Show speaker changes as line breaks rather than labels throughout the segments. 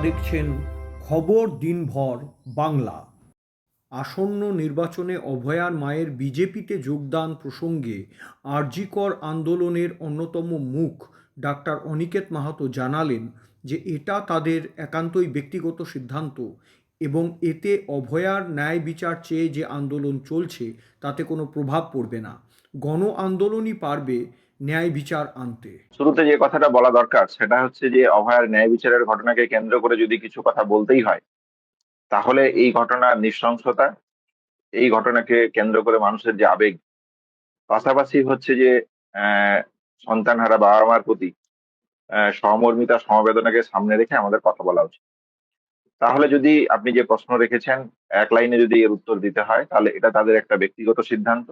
দেখছেন খবর দিনভর বাংলা। আসন্ন নির্বাচনে অভয়ার মায়ের বিজেপিতে যোগদান প্রসঙ্গে আরজিকর আন্দোলনের অন্যতম মুখ ডাক্তার অনিকেত মাহাতো জানালেন যে এটা তাদের একান্তই ব্যক্তিগত সিদ্ধান্ত এবং এতে অভয়ার ন্যায় বিচার চেয়ে যে আন্দোলন চলছে তাতে কোনো প্রভাব পড়বে না। গণ আন্দোলনই পারবে ন্যায় বিচার আনতে।
শুরুতে যে কথাটা বলা দরকার সেটা হচ্ছে যে অভয়ার ন্যায় বিচারের ঘটনাকে কেন্দ্র করে যদি কিছু কথা বলতেই হয়, তাহলে এই ঘটনার নৃশংসতা, এই ঘটনাকে কেন্দ্র করে মানুষের যে আবেগ, পাশাপাশি হচ্ছে যে আহ সন্তানহারা বাবা মার প্রতি সহমর্মিতা সমবেদনাকে সামনে রেখে আমাদের কথা বলা উচিত। তাহলে যদি আপনি যে প্রশ্ন রেখেছেন, এক লাইনে যদি এর উত্তর দিতে হয়, তাহলে এটা তাদের একটা ব্যক্তিগত সিদ্ধান্ত।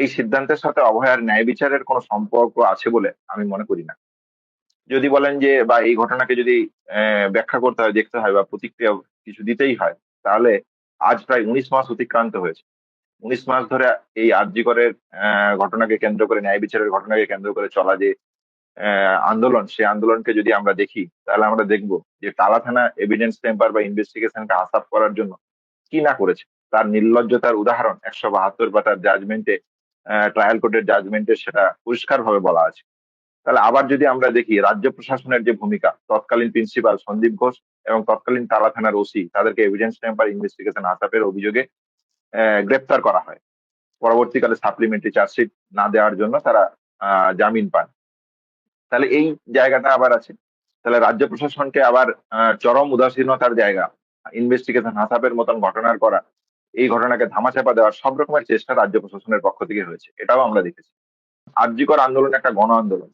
এই সিদ্ধান্তের সাথে অভয়ার ন্যায় বিচারের কোনো সম্পর্ক আছে বলে আমি মনে করি না। যদি বলেন যে বা এই ঘটনাকে যদি ব্যাখ্যা করতে হয়, দেখতে হয় বা প্রতিক্রিয়া কিছু দিতেই হয়, তাহলে আজ প্রায় 19 মাস অতিক্রান্ত হয়েছে। 19 মাস ধরে এই আরজি করের ঘটনাকে কেন্দ্র করে, ন্যায় বিচারের ঘটনাকে কেন্দ্র করে চলা যে আন্দোলন, সেই আন্দোলনকে যদি আমরা দেখি, তাহলে আমরা দেখব যে টালা থানা এভিডেন্স টেম্পার বা ইনভেস্টিগেশনকে হাসাপ করার জন্য কি না করেছে। তার নির্লজ্জতার উদাহরণ 172 পাতার জাজমেন্টে, ট্রায়াল কোর্টের জাজমেন্টে সেটা পরিষ্কার ভাবে বলা আছে। তাহলে আবার যদি আমরা দেখি রাজ্য প্রশাসনের যে ভূমিকা, তৎকালীন প্রিন্সিপাল সন্দীপ ঘোষ এবং তৎকালীন তালা থানার ওসি, তাদেরকে এভিডেন্স টেম্পার ইনভেস্টিগেশন আসাপের অভিযোগে গ্রেপ্তার করা হয়। পরবর্তীকালে সাপ্লিমেন্টারি চার্জশিট না দেওয়ার জন্য তারা জামিন পান। তাহলে এই জায়গাটা আবার আছে। তাহলে রাজ্য প্রশাসনকে আবার চরম উদাসীনতার জায়গা, ইনভেস্টিগেশন হাসাপের মতন ঘটনার করা, এই ঘটনাকে ধামাচাপা দেওয়ার সব রকমের চেষ্টা রাজ্য প্রশাসনের পক্ষ থেকে হয়েছে, এটাও আমরা দেখেছি। আরজিকর আন্দোলন একটা গণ আন্দোলন।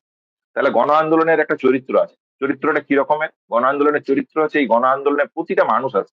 তাহলে গণ আন্দোলনের একটা চরিত্র আছে। চরিত্রটা কি রকমের? গণ আন্দোলনের চরিত্র হচ্ছে এই গণ আন্দোলনে প্রতিটা মানুষ আছে,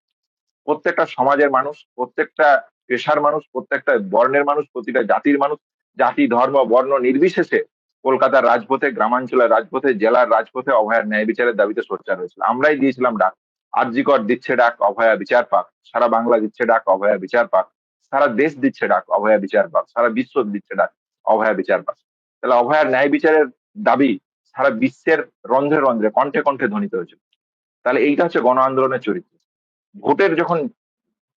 প্রত্যেকটা সমাজের মানুষ, প্রত্যেকটা পেশার মানুষ, প্রত্যেকটা বর্ণের মানুষ, প্রতিটা জাতির মানুষ, জাতি ধর্ম বর্ণ নির্বিশেষে কলকাতার রাজপথে, গ্রামাঞ্চলের রাজপথে, জেলার রাজপথে অভয়ার ন্যায় বিচারের দাবিতে সোচ্চার হয়েছিল। আমরাই দিয়েছিলাম ডাক, আরজিকর দিচ্ছে ডাক অভয়া বিচার পাক, সারা বাংলা দিচ্ছে ডাক অভয়া বিচার পাক, সারা দেশ দিচ্ছে ডাক অভয়া বিচার পাক, সারা বিশ্ব দিচ্ছে ডাক অভয়া বিচার পাক। তাহলে অভয়ার ন্যায় বিচারের দাবি সারা বিশ্বের রন্ধ্রে রন্ধ্রে, কণ্ঠে কণ্ঠে ধ্বনিত হয়েছিল। তাহলে এইটা হচ্ছে গণ আন্দোলনের চরিত্র। ভোটের যখন,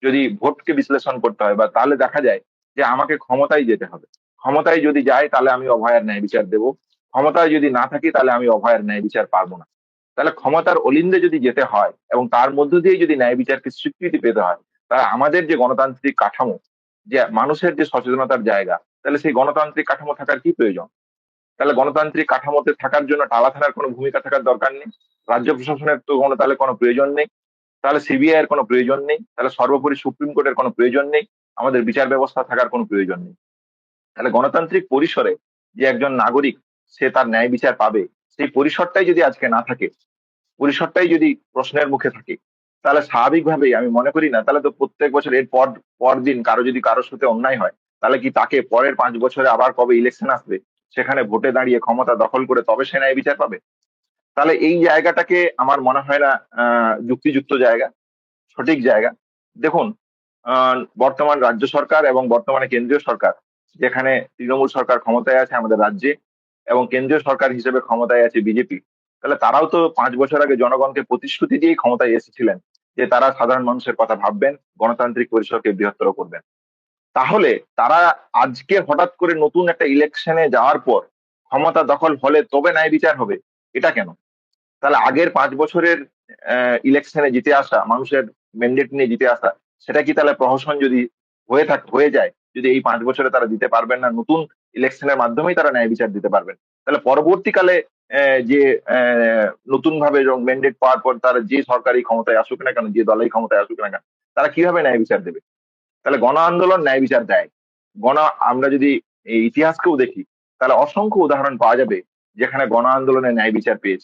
যদি ভোটকে বিশ্লেষণ করতে হয় বা, তাহলে দেখা যায় যে আমাকে ক্ষমতায় যেতে হবে। ক্ষমতায় যদি যাই তাহলে আমি অভয়ার ন্যায় বিচার দেবো, ক্ষমতায় যদি না থাকি তাহলে আমি অভয়ার ন্যায় বিচার পারবো না। তাহলে ক্ষমতার অলিন্দে যদি যেতে হয় এবং তার মধ্য দিয়ে যদি ন্যায় বিচারকে স্বীকৃতি পেতে হয়, তাহলে আমাদের যে গণতান্ত্রিক কাঠামো, যে মানুষের যে সচেতনতার জায়গা, তাহলে সেই গণতান্ত্রিক কাঠামো থাকার কি প্রয়োজন? তাহলে গণতান্ত্রিক কাঠামোতে থাকার জন্য টালা থানার কোনো ভূমিকা থাকার দরকার নেই, রাজ্য প্রশাসনের তো কোনো তাহলে কোনো প্রয়োজন নেই, তাহলে সিবিআই এর কোনো প্রয়োজন নেই, তাহলে সর্বোপরি সুপ্রিম কোর্টের কোনো প্রয়োজন নেই, আমাদের বিচার ব্যবস্থা থাকার কোনো প্রয়োজন নেই। তাহলে গণতান্ত্রিক পরিসরে যে একজন নাগরিক সে তার ন্যায় বিচার পাবে, সেই পরিসরটাই যদি আজকে না থাকে, পরিসরটাই যদি প্রশ্নের মুখে থাকে, তাহলে স্বাভাবিকভাবেই আমি মনে করি না, তাহলে তো প্রত্যেক বছর এর পর পর দিন কারো যদি কারোর সাথে অন্যায় হয়, তাহলে কি তাকে পরের 5 বছরে আবার কবে ইলেকশন আসবে, সেখানে ভোটে দাঁড়িয়ে ক্ষমতা দখল করে তবে সে ন্যায় বিচার পাবে? তাহলে এই জায়গাটাকে আমার মনে হয় না যুক্তিযুক্ত জায়গা, সঠিক জায়গা। দেখুন, বর্তমান রাজ্য সরকার এবং বর্তমানে কেন্দ্রীয় সরকার, যেখানে তৃণমূল সরকার ক্ষমতায় আছে আমাদের রাজ্যে এবং কেন্দ্রীয় সরকার হিসেবে ক্ষমতায় আছে বিজেপি, তাহলে তারাও তো 5 বছর আগে জনগণকে প্রতিশ্রুতি দিয়েই ক্ষমতায় এসেছিলেন যে তারা সাধারণ মানুষের কথা ভাববেন, গণতান্ত্রিক পরিসরকে বৃহত্তর করবেন। তাহলে তারা আজকে হঠাৎ করে নতুন একটা ইলেকশনে যাওয়ার পর ক্ষমতা দখল হলে তবে ন্যায় বিচার হবে, এটা কেন? তাহলে আগের 5 বছরের ইলেকশনে জিতে আসা, মানুষের ম্যান্ডেট নিয়ে জিতে আসা, সেটা কি তাহলে প্রহসন যদি হয়ে যায়, যদি এই 5 বছরে তারা দিতে পারবেন না, নতুন ইলেকশনের মাধ্যমেই তারা ন্যায় বিচার দিতে পারবেন, তাহলে পরবর্তীকালে যে নতুন ভাবে ম্যান্ডেট পাওয়ার পর তারা যে সরকারি ক্ষমতায় আসুক না কেন, যে দলেই ক্ষমতায় আসুক না কেন, তারা কিভাবে ন্যায় বিচার দেবে? তাহলে গণ আন্দোলন ন্যায় বিচার দেয়। আমরা যদি এই ইতিহাসকেও দেখি, তাহলে অসংখ্য উদাহরণ পাওয়া যাবে যেখানে গণ আন্দোলনে ন্যায় বিচার পেয়েছে।